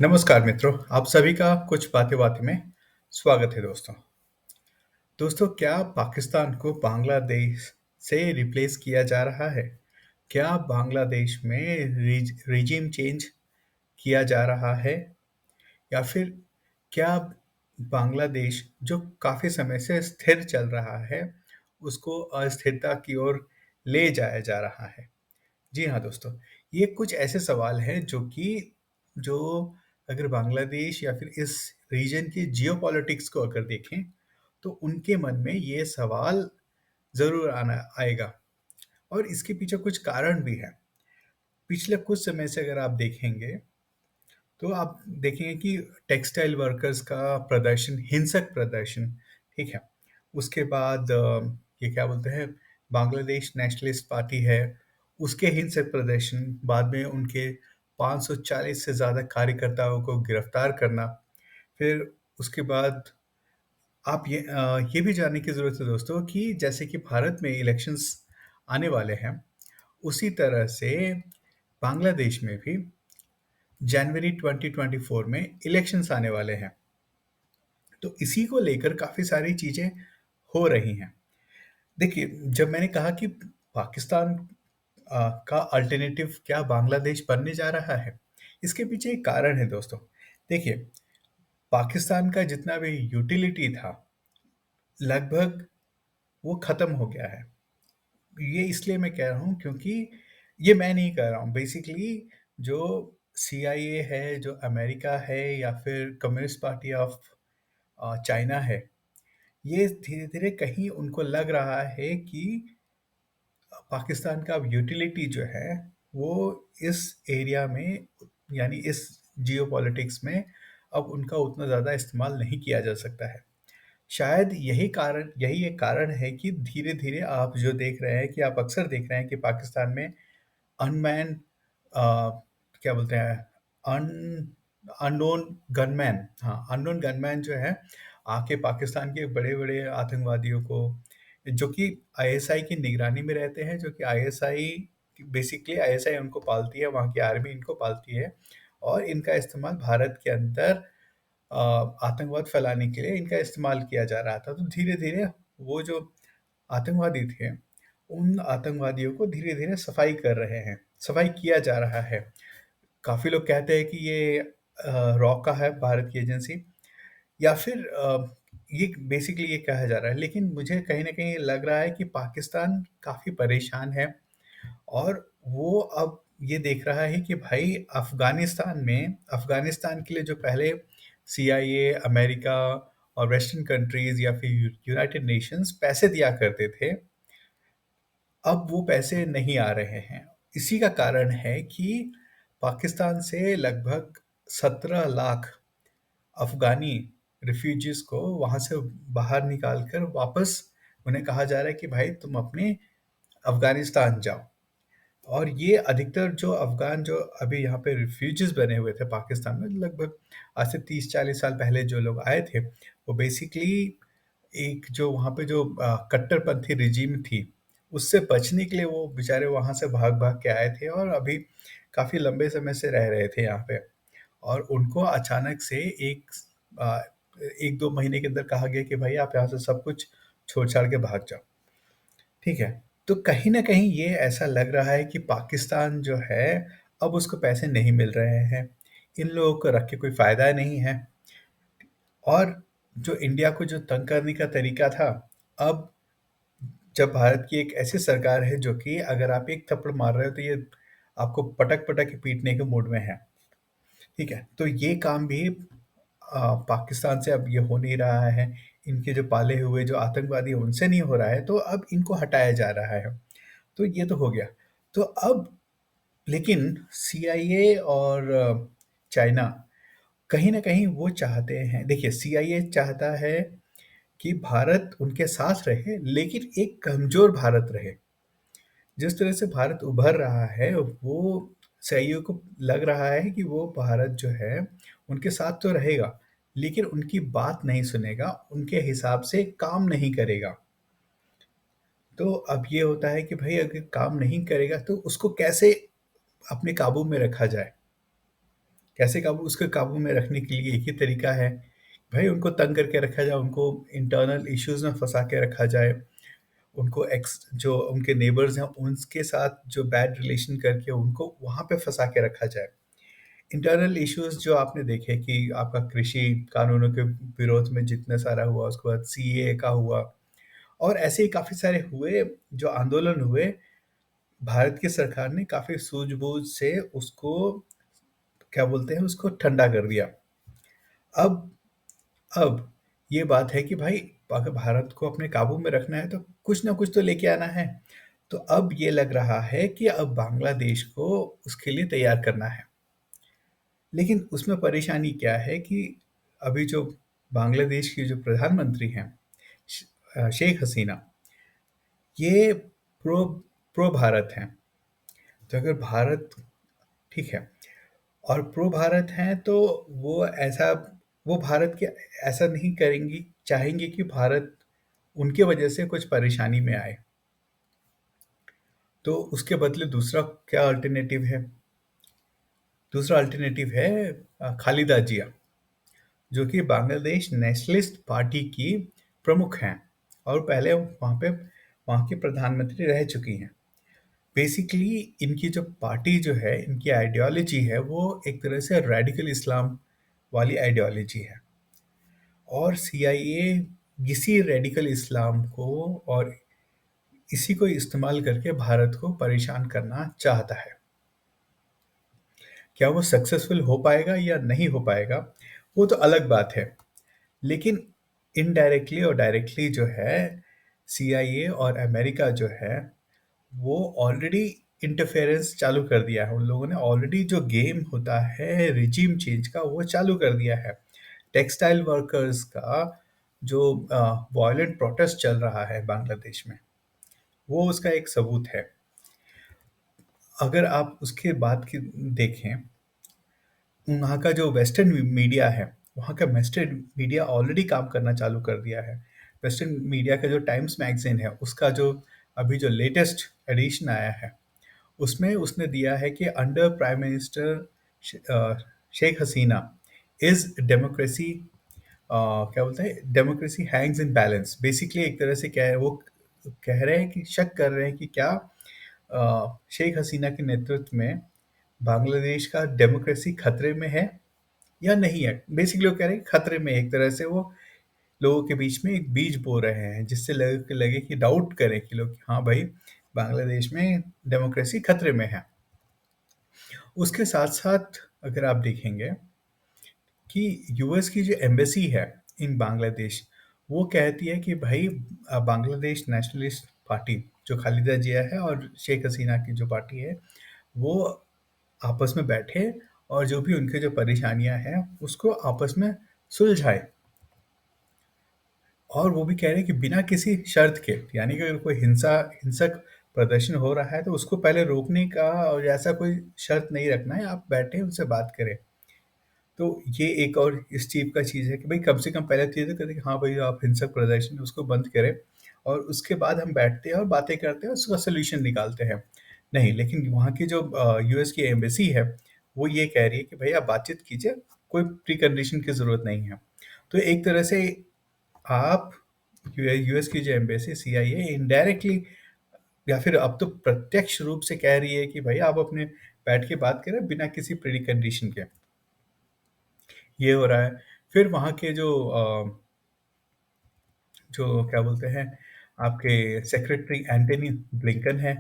नमस्कार मित्रों, आप सभी का कुछ बातें-बातें में स्वागत है दोस्तों। दोस्तों, क्या पाकिस्तान को बांग्लादेश से रिप्लेस किया जा रहा है? क्या बांग्लादेश में रिजीम चेंज किया जा रहा है? या फिर क्या बांग्लादेश जो काफ़ी समय से स्थिर चल रहा है, उसको अस्थिरता की ओर ले जाया जा रहा है? जी हाँ दोस्तों, ये कुछ ऐसे सवाल हैं जो अगर बांग्लादेश या फिर इस रीजन की जियोपॉलिटिक्स को अगर देखें, तो उनके मन में ये सवाल ज़रूर आना आएगा और इसके पीछे कुछ कारण भी हैं। पिछले कुछ समय से अगर आप देखेंगे, तो आप देखेंगे कि टेक्सटाइल वर्कर्स का प्रदर्शन, हिंसक प्रदर्शन, ठीक है? उसके बाद ये क्या बोलते हैं, बांग्लादेश नेशनलिस्ट पार्टी है, उसके हिंसक प्रदर्शन, बाद में उनके 540 से ज़्यादा कार्यकर्ताओं को गिरफ्तार करना। फिर उसके बाद आप ये भी जानने की ज़रूरत है दोस्तों कि जैसे कि भारत में इलेक्शंस आने वाले हैं, उसी तरह से बांग्लादेश में भी जनवरी 2024 में इलेक्शंस आने वाले हैं। तो इसी को लेकर काफ़ी सारी चीज़ें हो रही हैं। देखिए, जब मैंने कहा कि पाकिस्तान का अल्टरनेटिव क्या बांग्लादेश बनने जा रहा है, इसके पीछे एक कारण है दोस्तों। देखिए, पाकिस्तान का जितना भी यूटिलिटी था, लगभग वो ख़त्म हो गया है। ये इसलिए मैं कह रहा हूँ क्योंकि ये मैं नहीं कह रहा हूँ, बेसिकली जो सीआईए है, जो अमेरिका है या फिर कम्युनिस्ट पार्टी ऑफ चाइना है, ये धीरे-धीरे कहीं उनको लग रहा है कि पाकिस्तान का अब यूटिलिटी जो है, वो इस एरिया में यानी इस जियोपॉलिटिक्स में अब उनका उतना ज़्यादा इस्तेमाल नहीं किया जा सकता है। शायद यही एक कारण है कि धीरे-धीरे आप जो देख रहे हैं कि आप अक्सर देख रहे हैं कि पाकिस्तान में अनमैन्ड क्या बोलते हैं अन अननोन गनमैन, हाँ, अननोन गनमैन जो है आके पाकिस्तान के बड़े-बड़े आतंकवादियों को, जो कि आईएसआई की निगरानी में रहते हैं, जो कि आईएसआई बेसिकली आईएसआई उनको पालती है, वहाँ की आर्मी इनको पालती है और इनका इस्तेमाल भारत के अंदर अ, आतंकवाद फैलाने के लिए इनका इस्तेमाल किया जा रहा था। तो धीरे-धीरे वो जो आतंकवादी थे, उन आतंकवादियों को धीरे-धीरे सफाई कर रहे हैं, सफाई किया जा रहा है। काफ़ी लोग कहते हैं कि ये रॉ का है, भारत की एजेंसी, या फिर ये बेसिकली ये कहा जा रहा है। लेकिन मुझे कहीं न कहीं लग रहा है कि पाकिस्तान काफ़ी परेशान है और वो अब ये देख रहा है कि भाई अफ़गानिस्तान के लिए जो पहले सीआईए, अमेरिका और वेस्टर्न कंट्रीज़ या फिर यूनाइटेड नेशंस पैसे दिया करते थे, अब वो पैसे नहीं आ रहे हैं। इसी का कारण है कि पाकिस्तान से लगभग 17 लाख अफ़गानी रिफ्यूजीज़ को वहाँ से बाहर निकाल कर वापस उन्हें कहा जा रहा है कि भाई तुम अपने अफ़गानिस्तान जाओ। और ये अधिकतर जो अफ़गान जो अभी यहाँ पे रिफ्यूजीज़ बने हुए थे पाकिस्तान में, लगभग आज से 30-40 साल पहले जो लोग आए थे, वो बेसिकली एक जो वहाँ पे जो कट्टरपंथी रिजीम थी, उससे बचने के लिए वो बेचारे वहाँ से भाग-भाग के आए थे और अभी काफ़ी लंबे समय से रह रहे थे यहाँ पे। और उनको अचानक से 1-2 महीने के अंदर कहा गया कि भाई आप यहाँ से सब कुछ छोड़-छाड़ के भाग जाओ। ठीक है? तो कहीं न कहीं ये ऐसा लग रहा है कि पाकिस्तान जो है, अब उसको पैसे नहीं मिल रहे हैं। इन लोगों को रख के कोई फ़ायदा नहीं है और जो इंडिया को जो तंग करने का तरीका था, अब जब भारत की एक ऐसी सरकार है जो कि अगर आप एक थप्पड़ मार रहे हो तो ये आपको पटक-पटक के पीटने के मूड में है। ठीक है? तो ये काम भी पाकिस्तान से अब ये हो नहीं रहा है। इनके जो पाले हुए जो आतंकवादी हैं उनसे नहीं हो रहा है, तो अब इनको हटाया जा रहा है। तो ये तो हो गया। तो अब लेकिन सीआईए और चाइना कहीं न कहीं वो चाहते हैं, देखिए सीआईए चाहता है कि भारत उनके साथ रहे, लेकिन एक कमज़ोर भारत रहे। जिस तरह से भारत उभर रहा है, वो सीआईए को लग रहा है कि वो भारत जो है, उनके साथ तो रहेगा, लेकिन उनकी बात नहीं सुनेगा, उनके हिसाब से काम नहीं करेगा। तो अब ये होता है कि भई अगर काम नहीं करेगा, तो उसको कैसे अपने काबू में रखा जाए, कैसे काबू उसके काबू में रखने के लिए एक ही तरीका है, भाई उनको तंग करके रखा जाए, उनको इंटरनल इश्यूज़ में फँसा के रखा जाए, उनको एक्स जो उनके नेबर्स हैं, उनके साथ जो बैड रिलेशन करके उनको वहाँ पे फँसा के रखा जाए। इंटरनल इश्यूज़ जो आपने देखे कि आपका कृषि कानूनों के विरोध में जितना सारा हुआ, उसके बाद सीएए का हुआ और ऐसे ही काफ़ी सारे हुए, जो आंदोलन हुए, भारत की सरकार ने काफ़ी सूझबूझ से उसको क्या बोलते हैं, उसको ठंडा कर दिया। अब अब ये बात है कि भाई अगर भारत को अपने काबू में रखना है तो कुछ ना कुछ तो लेके आना है। तो अब ये लग रहा है कि अब बांग्लादेश को उसके लिए तैयार करना है। लेकिन उसमें परेशानी क्या है कि अभी जो बांग्लादेश की जो प्रधानमंत्री हैं, शेख हसीना, ये प्रो प्रो भारत हैं। तो अगर भारत ठीक है और प्रो भारत हैं तो वो ऐसा वो भारत के ऐसा नहीं करेंगी, चाहेंगे कि भारत उनके वजह से कुछ परेशानी में आए। तो उसके बदले दूसरा क्या अल्टरनेटिव है? दूसरा अल्टरनेटिव है खालिदा जिया, जो कि बांग्लादेश नेशनलिस्ट पार्टी की प्रमुख हैं और पहले वहाँ की प्रधानमंत्री रह चुकी हैं। बेसिकली इनकी जो पार्टी जो है, इनकी आइडियोलॉजी है, वो एक तरह से रेडिकल इस्लाम वाली आइडियोलॉजी है और सीआईए इसी रेडिकल इस्लाम को और इसी को इस्तेमाल करके भारत को परेशान करना चाहता है। क्या वो सक्सेसफुल हो पाएगा या नहीं हो पाएगा, वो तो अलग बात है। लेकिन इनडायरेक्टली और डायरेक्टली जो है, सीआईए और अमेरिका जो है, वो ऑलरेडी इंटरफेरेंस चालू कर दिया है। उन लोगों ने ऑलरेडी जो गेम होता है रिजीम चेंज का, वो चालू कर दिया है। टेक्सटाइल वर्कर्स का जो वायलेंट प्रोटेस्ट चल रहा है बांग्लादेश में, वो उसका एक सबूत है। अगर आप उसके बाद की देखें, वहाँ का जो वेस्टर्न मीडिया है, वहाँ का वेस्टर्न मीडिया ऑलरेडी काम करना चालू कर दिया है। वेस्टर्न मीडिया का जो टाइम्स मैगज़ीन है, उसका जो अभी जो लेटेस्ट एडिशन आया है, उसमें उसने दिया है कि under prime minister Sheikh Hasina is democracy क्या बोलते हैं, democracy hangs in balance. Basically एक तरह से क्या है, वो कह रहे हैं कि शक कर रहे हैं कि क्या शेख हसीना के नेतृत्व में बांग्लादेश का डेमोक्रेसी खतरे में है या नहीं है। बेसिकली वो कह रहे हैं कि खतरे में है। एक तरह से वो लोगों के बीच में एक बीज बो रहे हैं, जिससे लगे कि डाउट करें कि लोग कि हाँ भाई, बांग्लादेश में डेमोक्रेसी खतरे में है। उसके साथ साथ अगर आप देखेंगे कि यूएस की जो एम्बेसी है इन बांग्लादेश, वो कहती है कि भाई बांग्लादेश नेशनलिस्ट पार्टी जो खालिदा जिया है और शेख हसीना की जो पार्टी है, वो आपस में बैठे और जो भी उनके जो परेशानियां हैं उसको आपस में सुलझाए। और वो भी कह रहे हैं कि बिना किसी शर्त के, यानी कि अगर कोई हिंसक प्रदर्शन हो रहा है तो उसको पहले रोकने का और ऐसा कोई शर्त नहीं रखना है, आप बैठे उनसे बात करें। तो ये एक और इस चीज़ का चीज़ है कि भाई कम से कम पहले चीज़ तो कहते हैं कि हाँ भाई, आप हिंसक प्रदर्शन उसको बंद करें और उसके बाद हम बैठते हैं और बातें करते हैं, उसका सोल्यूशन निकालते हैं। नहीं, लेकिन वहाँ की जो यूएस की एम्बेसी है, वो ये कह रही है कि भाई आप बातचीत कीजिए, कोई प्री कंडीशन की ज़रूरत नहीं है। तो एक तरह से आप यूएस की जो एम्बेसी सीआईए इनडायरेक्टली या फिर अब तो प्रत्यक्ष रूप से कह रही है कि भाई आप अपने बैठ के बात करें बिना किसी प्री कंडीशन के। ये हो रहा है। फिर वहाँ के जो क्या बोलते हैं, आपके सेक्रेटरी एंटनी ब्लिंकन हैं,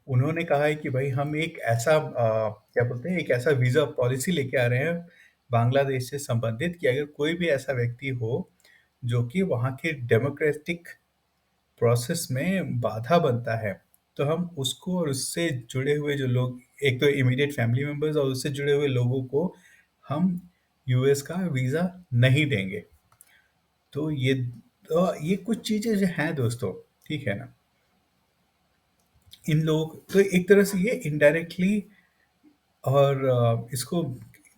उन्होंने कहा है कि भाई हम एक ऐसा क्या बोलते हैं, एक ऐसा वीज़ा पॉलिसी लेके आ रहे हैं बांग्लादेश से संबंधित कि अगर कोई भी ऐसा व्यक्ति हो, जो कि वहाँ के डेमोक्रेटिक प्रोसेस में बाधा बनता है, तो हम उसको और उससे जुड़े हुए जो लोग, एक तो इमीडिएट फैमिली मेंबर्स और उससे जुड़े हुए लोगों को हम यूएस का वीज़ा नहीं देंगे। तो ये कुछ चीज़ें जो हैं दोस्तों, ठीक है ना? इन लोग तो एक तरह से ये इनडायरेक्टली और इसको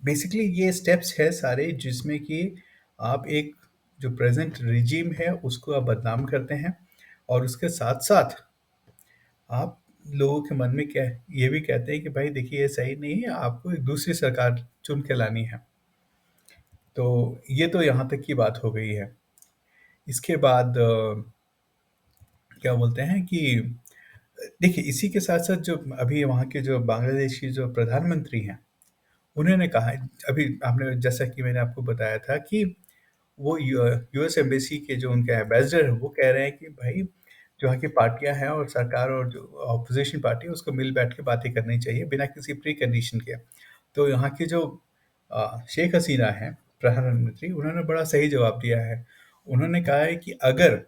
बेसिकली ये स्टेप्स है सारे, जिसमें कि आप एक जो प्रेजेंट रिजीम है उसको आप बदनाम करते हैं और उसके साथ साथ आप लोगों के मन में क्या है, ये भी कहते हैं कि भाई देखिए ये सही नहीं है, आपको एक दूसरी सरकार चुन के लानी है। तो ये तो यहाँ तक की बात हो गई है। इसके बाद क्या बोलते हैं कि देखिए इसी के साथ साथ जो अभी वहाँ के जो बांग्लादेश की जो प्रधानमंत्री हैं, उन्होंने कहा है, अभी आपने जैसा कि मैंने आपको बताया था कि वो यूएस एम्बेसी के जो उनके एम्बेसडर हैं वो कह रहे हैं कि भाई जो यहाँ की पार्टियां हैं और सरकार और जो ऑपोजिशन पार्टी है उसको मिल बैठ के बातें करनी चाहिए बिना किसी प्री कंडीशन के। तो यहाँ की जो शेख हसीना हैं प्रधानमंत्री, उन्होंने बड़ा सही जवाब दिया है। उन्होंने कहा है कि अगर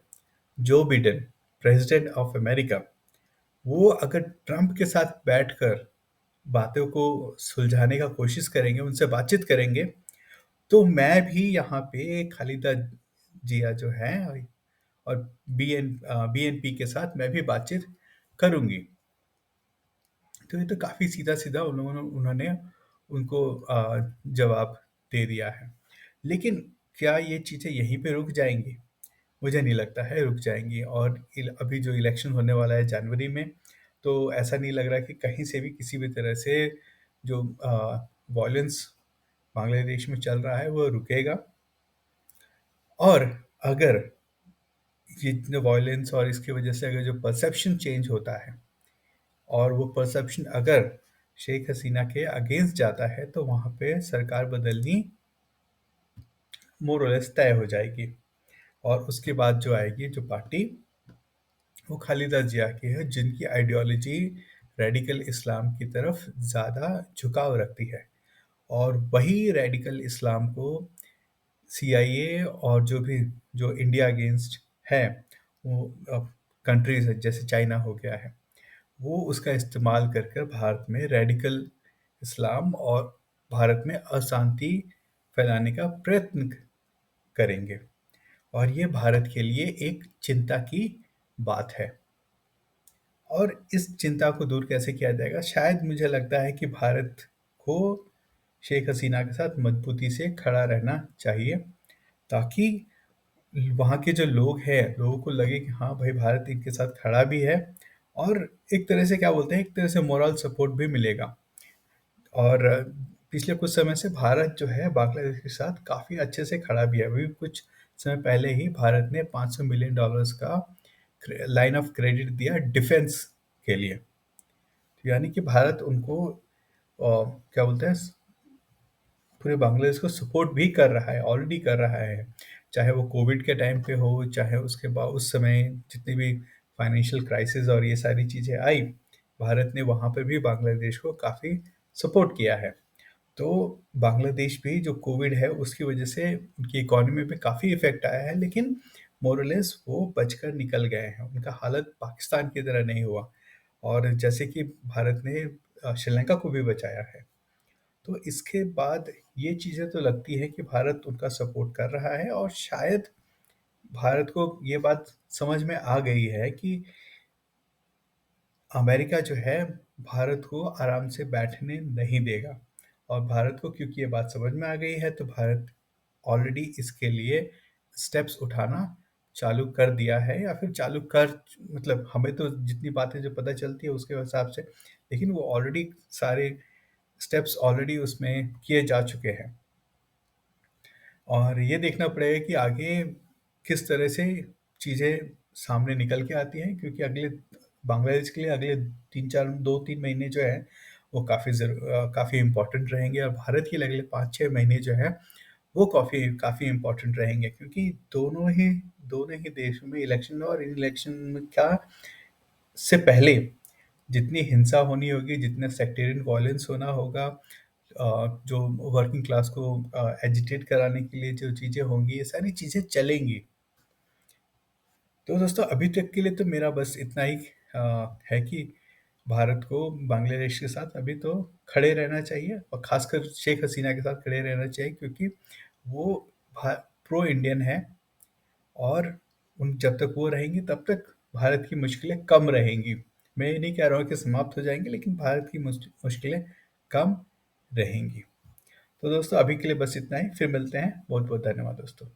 Joe Biden president of America, वो अगर ट्रंप के साथ बैठकर बातों को सुलझाने का कोशिश करेंगे, उनसे बातचीत करेंगे, तो मैं भी यहाँ पे खालिदा जिया जो है और बीएनपी के साथ मैं भी बातचीत करूंगी। तो ये तो काफी सीधा सीधा उन्होंने उनको जवाब दे दिया है। लेकिन क्या ये चीजें यहीं पे रुक जाएंगी? मुझे नहीं लगता है रुक जाएंगी। और अभी जो इलेक्शन होने वाला है जनवरी में, तो ऐसा नहीं लग रहा कि कहीं से भी किसी भी तरह से जो वॉयलेंस बांग्लादेश में चल रहा है वो रुकेगा। और अगर ये वॉयलेंस और इसकी वजह से अगर जो परसेप्शन चेंज होता है और वो परसेप्शन अगर शेख हसीना के अगेंस्ट जाता है, तो वहां पे सरकार बदलनी मोर और लेस तय हो जाएगी। और उसके बाद जो आएगी जो पार्टी, वो खालिदा जिया की है, जिनकी आइडियोलॉजी रेडिकल इस्लाम की तरफ ज़्यादा झुकाव रखती है। और वही रेडिकल इस्लाम को सीआईए और जो इंडिया अगेंस्ट है, वो कंट्रीज है जैसे चाइना हो गया है, वो उसका इस्तेमाल कर कर भारत में रेडिकल इस्लाम और भारत में अशांति फैलाने का प्रयत्न करेंगे। और ये भारत के लिए एक चिंता की बात है। और इस चिंता को दूर कैसे किया जाएगा? शायद मुझे लगता है कि भारत को शेख हसीना के साथ मजबूती से खड़ा रहना चाहिए, ताकि वहाँ के जो लोग हैं, लोगों को लगे कि हाँ भाई भारत इनके साथ खड़ा भी है। और एक तरह से क्या बोलते हैं, एक तरह से मोरल सपोर्ट भी मिलेगा। और पिछले कुछ समय से भारत जो है बांग्लादेश के साथ काफ़ी अच्छे से खड़ा भी है। अभी कुछ समय पहले ही भारत ने $500 मिलियन का लाइन ऑफ क्रेडिट दिया डिफेंस के लिए। तो यानी कि भारत उनको क्या बोलते हैं, पूरे बांग्लादेश को सपोर्ट भी कर रहा है, ऑलरेडी कर रहा है। चाहे वो कोविड के टाइम पे हो, चाहे उसके बाद उस समय जितनी भी फाइनेंशियल क्राइसिस और ये सारी चीज़ें आई, भारत ने वहाँ पे भी बांग्लादेश को काफ़ी सपोर्ट किया है। तो बांग्लादेश भी जो कोविड है उसकी वजह से उनकी इकोनॉमी पे काफ़ी इफ़ेक्ट आया है, लेकिन मोर और लेस वो बचकर निकल गए हैं। उनका हालत पाकिस्तान की तरह नहीं हुआ। और जैसे कि भारत ने श्रीलंका को भी बचाया है। तो इसके बाद ये चीज़ें तो लगती है कि भारत उनका सपोर्ट कर रहा है। और शायद भारत को ये बात समझ में आ गई है कि अमेरिका जो है भारत को आराम से बैठने नहीं देगा। और भारत को क्योंकि ये बात समझ में आ गई है, तो भारत ऑलरेडी इसके लिए स्टेप्स उठाना चालू कर दिया है, या फिर चालू कर, मतलब हमें तो जितनी बातें जो पता चलती है उसके हिसाब से, लेकिन वो ऑलरेडी सारे स्टेप्स ऑलरेडी उसमें किए जा चुके हैं। और ये देखना पड़ेगा कि आगे किस तरह से चीज़ें सामने निकल के आती हैं, क्योंकि अगले बांग्लादेश के लिए अगले 2-3 महीने जो है वो काफ़ी इम्पोर्टेंट रहेंगे। और भारत के लिए अगले 5-6 महीने जो है वो काफ़ी काफ़ी इम्पोर्टेंट रहेंगे, क्योंकि दोनों ही देशों में इलेक्शन और इन इलेक्शन में क्या, से पहले जितनी हिंसा होनी होगी, जितना सेक्टेरियन वॉयलेंस होना होगा, जो वर्किंग क्लास को एजिटेट कराने के लिए जो चीज़ें होंगी, ये सारी चीज़ें चलेंगी। तो दोस्तों अभी तक के लिए तो मेरा बस इतना ही है कि भारत को बांग्लादेश के साथ अभी तो खड़े रहना चाहिए, और खासकर शेख हसीना के साथ खड़े रहना चाहिए, क्योंकि वो प्रो इंडियन है। और उन जब तक वो रहेंगी तब तक भारत की मुश्किलें कम रहेंगी। मैं ये नहीं कह रहा हूँ कि समाप्त हो जाएंगी, लेकिन भारत की मुश्किलें कम रहेंगी। तो दोस्तों अभी के लिए बस इतना ही, फिर मिलते हैं। बहुत बहुत धन्यवाद दोस्तों।